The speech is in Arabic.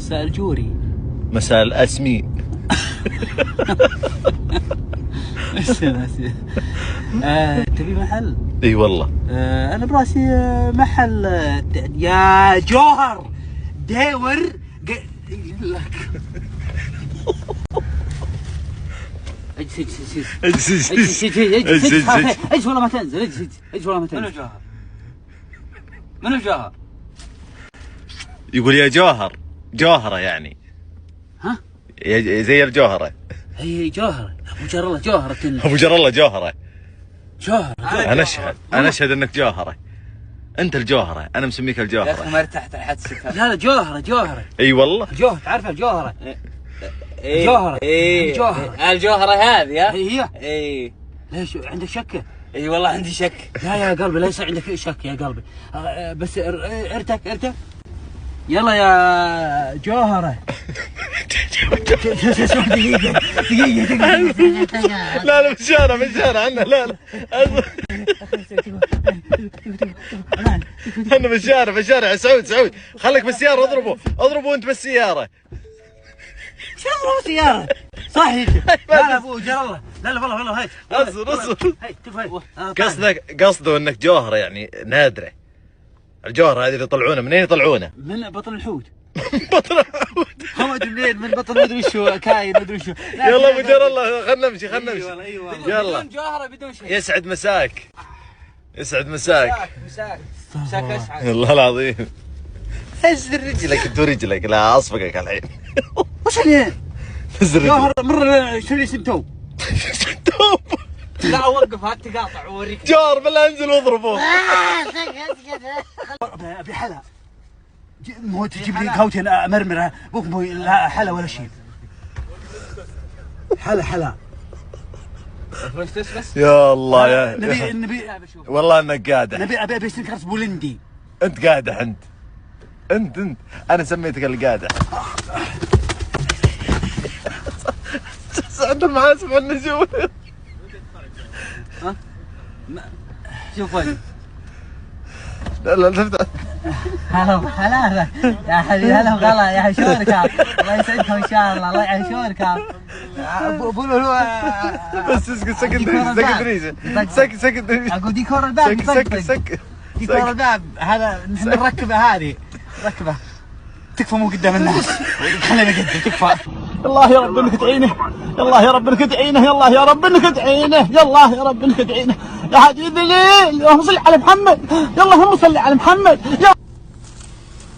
مساء الجوري. مساء الأسمي. تبي محل؟ اي والله. انا براسي محل. يا جوهر داور لك. اجلس والله ما تنزل. اجلس والله ما تنزل. منو جوهر؟ منو جوهر؟ يقول يا جوهر. جوهرة يعني. ها؟ زي الجوهرة. هي جوهرة. ابو جر الله جوهرة. ابو جر الله جوهرة. جوهرة. انا اشهد انك جوهرة. انت الجوهرة، انا مسميك الجوهرة. يا اخي ما ارتحت لحدسك. لا جوهرة. اي والله. جوهرة، تعرفها الجوهرة. إيه جوهرة. إيه جوهرة. الجوهرة هذه. هي. ايه ليش عندك شك؟ اي والله عندي شك. لا يا قلبي ليس عندك شك يا قلبي. بس ارتك. يلا يا جوهرة. دقيقة. لا بالشارع عنا. لا انا بالشارع. سعود خليك بالسيارة. اضربه وانت بالسيارة. شو اضرب سيارة؟ صحيح. لا ابو جر الله. لا والله هيك. اصبر. هاي قصده انك جوهرة يعني نادرة. الجوهرة هذه اللي يطلعونه منين يطلعونه؟ من بطن الحوت. بطن الحوت. ما ادري منين، من بطن ما ادري شو كاين ما ادري شو. يلا ابو جر الله خلنا نمشي. يلا بدون جوهرة بدون شيء. يسعد مساك. مساك اسعد. والله العظيم. نزل رجلك لا اصفقك الحين. وش اللي نزل جوهر مرة شو اللي سنتو؟ لا وقف هات تقاطع ووريك. جوهر بالله انزل واضربه. ابي حلا. مو تجيب لي كاوتين امرمره بوك مو لا حلا ولا شيء. حلا. بس يا الله يا نبي والله انك قادح. ابي استنكرت بولندي. انت قادح انت انا سميتك القادح. عند المحاسب والنجوم. ها؟ شوف وين. لا تفتح. هلا يا حبيبي. هلا والله يا شلونك؟ الله يسعدكم ان شاء الله. الله يعيشونك. ابو هو بس سكت اقول ديكور الباب. سك ديكور الباب هذا نحن نركبه. هذه ركبه تكفى مو قدام الناس. خلينا قدام تكفى. الله يا رب انك تعينه. الله يا رب انك تعينه. يا حبيبي اللهم صل على محمد. يلا هم صل على محمد.